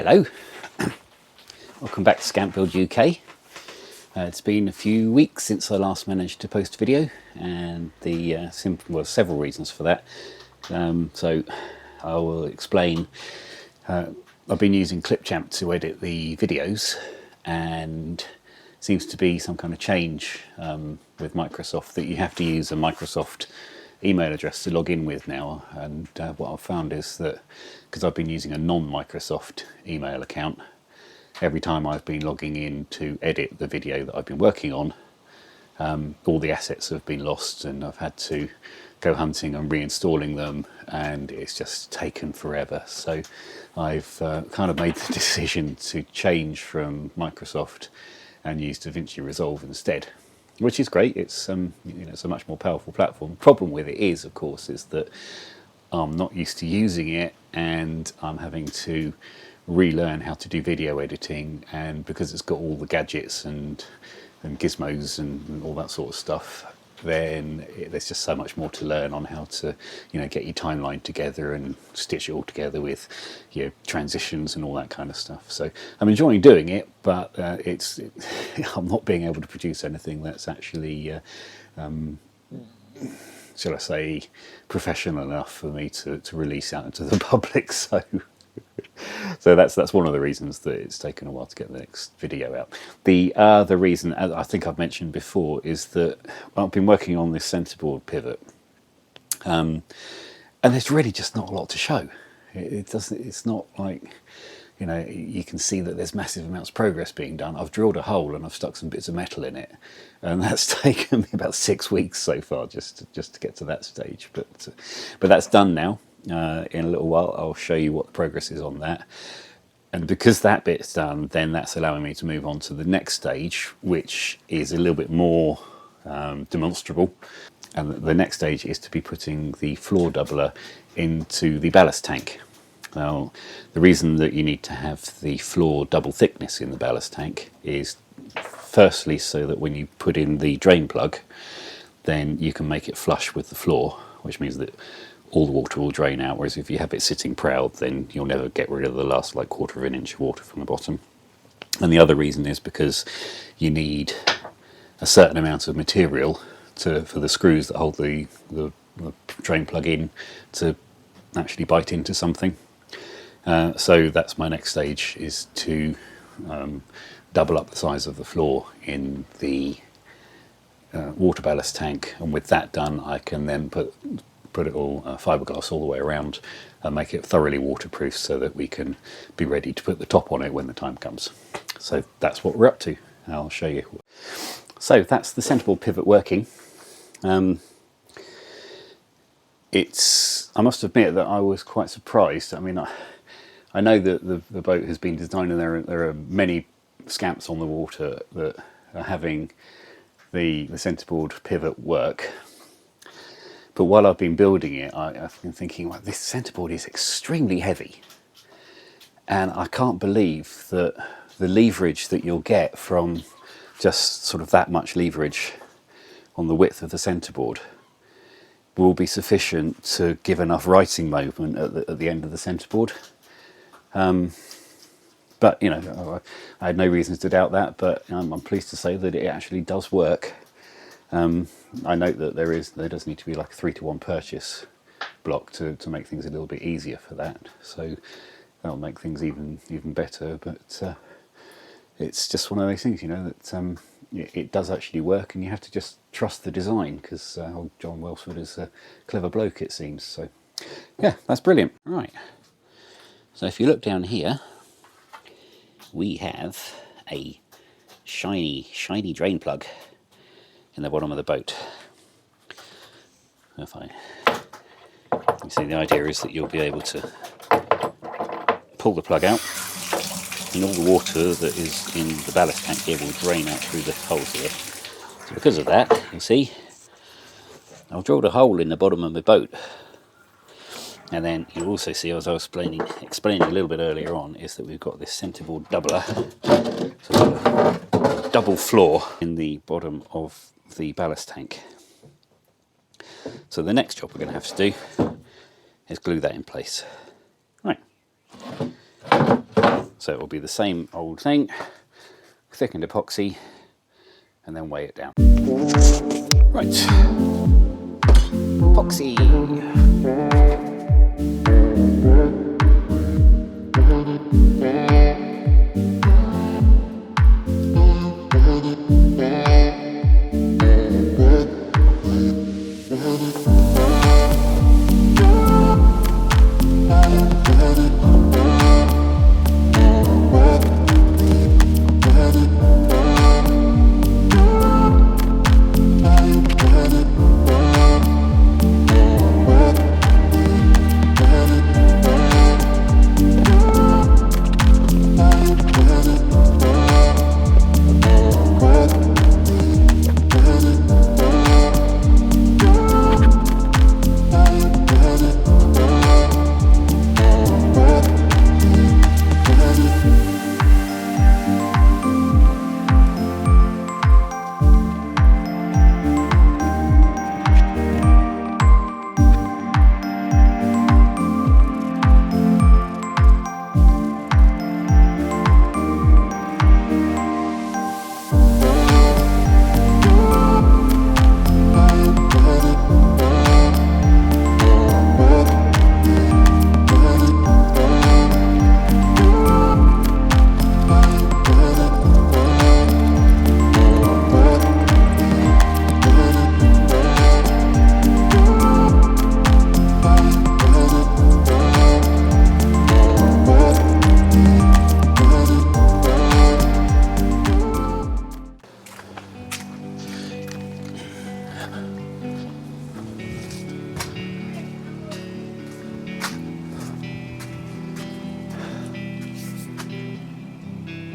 Hello, welcome back to Scamp Build UK. It's been a few weeks since I last managed to post a video, and several reasons for that. So I will explain. I've been using Clipchamp to edit the videos, and seems to be some kind of change with Microsoft that you have to use a Microsoft email address to log in with now. And what I've found is that because I've been using a non-Microsoft email account, every time I've been logging in to edit the video that I've been working on, all the assets have been lost, and I've had to go hunting and reinstalling them, and it's just taken forever. So I've kind of made the decision to change from Microsoft and use DaVinci Resolve instead, which is great. It's it's a much more powerful platform. The problem with it is, of course, is that I'm not used to using it, and I'm having to relearn how to do video editing. And because it's got all the gadgets and gizmos and all that sort of stuff, then there's just so much more to learn on how to get your timeline together and stitch it all together with transitions and all that kind of stuff. So I'm enjoying doing it, but I'm not being able to produce anything that's actually shall I say, professional enough for me to release out into the public. So that's one of the reasons that it's taken a while to get the next video out. The other reason, as I think I've mentioned before, is that I've been working on this centerboard pivot, and there's really just not a lot to show. It's not like, you can see that there's massive amounts of progress being done. I've drilled a hole and I've stuck some bits of metal in it, and that's taken me about 6 weeks so far just to get to that stage. But that's done now. In a little while I'll show you what the progress is on that, and because that bit's done, then that's allowing me to move on to the next stage, which is a little bit more demonstrable. And the next stage is to be putting the floor doubler into the ballast tank. Now, the reason that you need to have the floor double thickness in the ballast tank is firstly so that when you put in the drain plug, then you can make it flush with the floor, which means that all the water will drain out, whereas if you have it sitting proud, then you'll never get rid of the last quarter of an inch of water from the bottom. And the other reason is because you need a certain amount of material for the screws that hold the drain plug in to actually bite into something. So that's my next stage, is to double up the size of the floor in the water ballast tank, and with that done I can then put it all fiberglass all the way around and make it thoroughly waterproof, so that we can be ready to put the top on it when the time comes. So that's what we're up to. I'll show you. So that's the centerboard pivot working. I must admit that I was quite surprised. I mean, I know that the boat has been designed, and there are many scamps on the water that are having the centerboard pivot work. But while I've been building it, I've been thinking, well, this centerboard is extremely heavy, and I can't believe that the leverage that you'll get from just sort of that much leverage on the width of the centerboard will be sufficient to give enough writing moment at the end of the centerboard. But I had no reasons to doubt that, but I'm pleased to say that it actually does work. I note that there does need to be like a 3-to-1 purchase block to make things a little bit easier for that. So that'll make things even better. But it's just one of those things, that it does actually work, and you have to just trust the design, because old John Welsford is a clever bloke, it seems. So yeah, that's brilliant. Right. So if you look down here, we have a shiny drain plug in the bottom of the boat. You see, the idea is that you'll be able to pull the plug out, and all the water that is in the ballast tank here will drain out through the holes here. So because of that, you'll see I've drilled a hole in the bottom of my boat. And then you'll also see, as I was explaining a little bit earlier on, is that we've got this centerboard doubler, so we've got a double floor in the bottom of the ballast tank. So the next job we're going to have to do is glue that in place. Right. So So it will be the same old thing, thickened epoxy, and then weigh it down. Right, epoxy.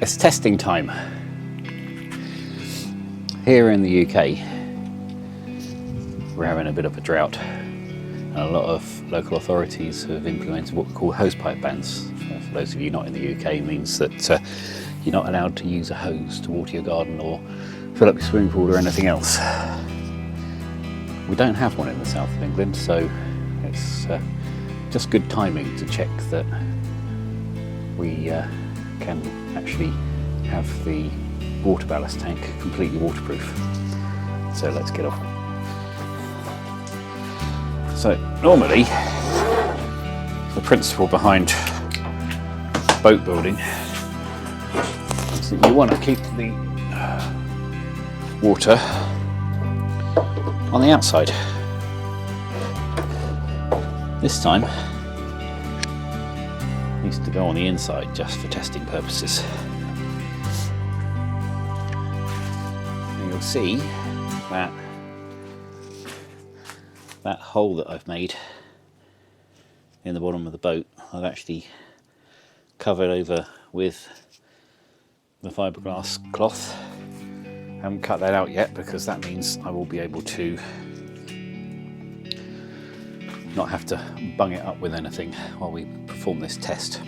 It's testing time. Here in the UK, we're having a bit of a drought, and a lot of local authorities have implemented what we call hosepipe bans. For those of you not in the UK, it means that you're not allowed to use a hose to water your garden or fill up your swimming pool or anything else. We don't have one in the south of England, so it's just good timing to check that we can actually have the water ballast tank completely waterproof. So let's get off. So normally the principle behind boat building is that you want to keep the water on the outside. This time it needs to go on the inside just for testing purposes. And you'll see that hole that I've made in the bottom of the boat, I've actually covered over with the fiberglass cloth. I haven't cut that out yet because that means I will be able to not have to bung it up with anything while we perform this test.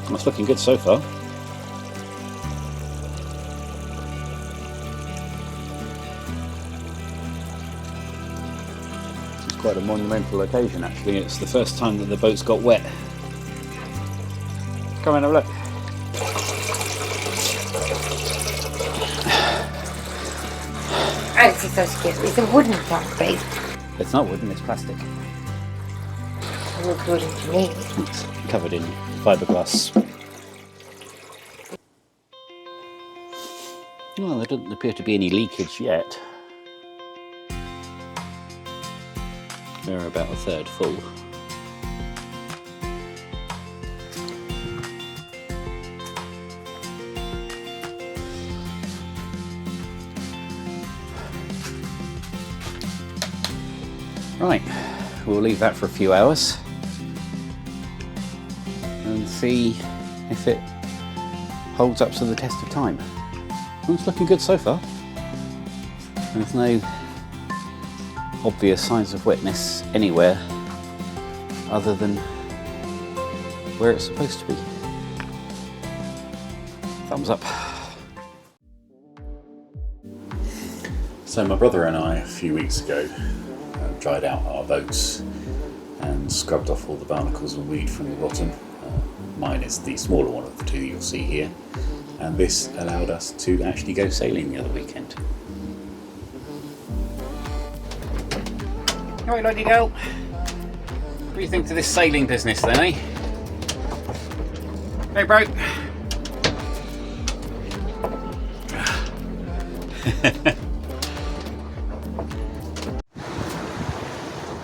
It's looking good so far. It's quite a monumental occasion actually. It's the first time that the boat's got wet. Come and have a look. Oh, it's so scary. It's a wooden tank, babe. It's not wooden, it's plastic. It looks wooden to me. It's covered in fiberglass. Well, there doesn't appear to be any leakage yet. They're about a third full. Right, we'll leave that for a few hours and see if it holds up to the test of time. Well, it's looking good so far. There's no obvious signs of wetness anywhere other than where it's supposed to be. Thumbs up. So my brother and I, a few weeks ago, dried out our boats and scrubbed off all the barnacles and weed from the bottom. Mine is the smaller one of the two you'll see here, and this allowed us to actually go sailing the other weekend. Alright, lady girl, what do you think to this sailing business then, eh? Hey bro!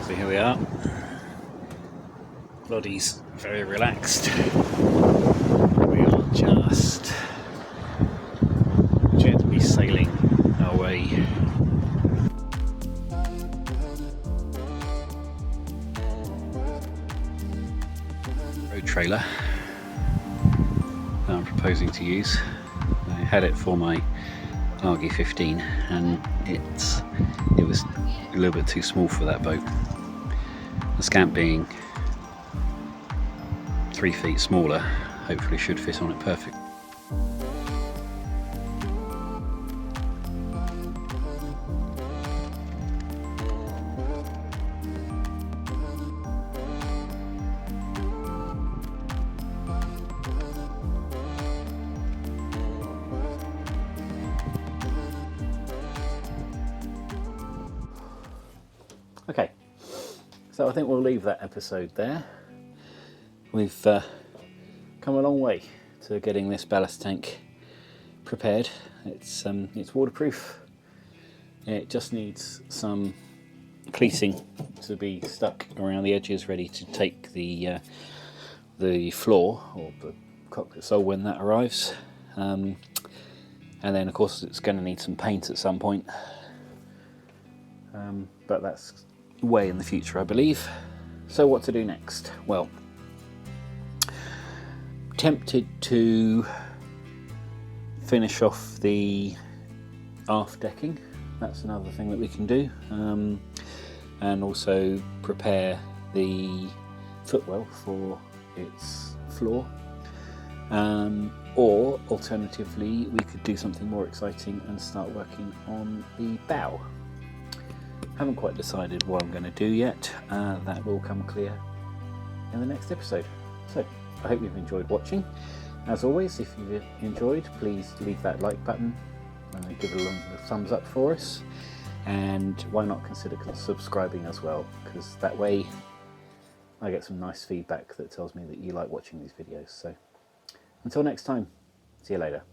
So here we are. Loddie's very relaxed. We are just gently sailing our way. Road trailer that I'm proposing to use. I had it for my Argy 15 and it was a little bit too small for that boat. The Scamp being 3 feet smaller, hopefully should fit on it perfect. Okay, so I think we'll leave that episode there. We've come a long way to getting this ballast tank prepared. It's waterproof. It just needs some cleating to be stuck around the edges, ready to take the floor or the cockpit sole when that arrives. And then, of course, it's going to need some paint at some point. But that's way in the future, I believe. So what to do next? Well, tempted to finish off the aft decking. That's another thing that we can do, and also prepare the footwell for its floor, or alternatively we could do something more exciting and start working on the bow. Haven't quite decided what I'm going to do yet. That will come clear in the next episode. So I hope you've enjoyed watching. As always, if you've enjoyed, please leave that like button, give it a thumbs up for us, and why not consider subscribing as well, because that way I get some nice feedback that tells me that you like watching these videos. So until next time, see you later.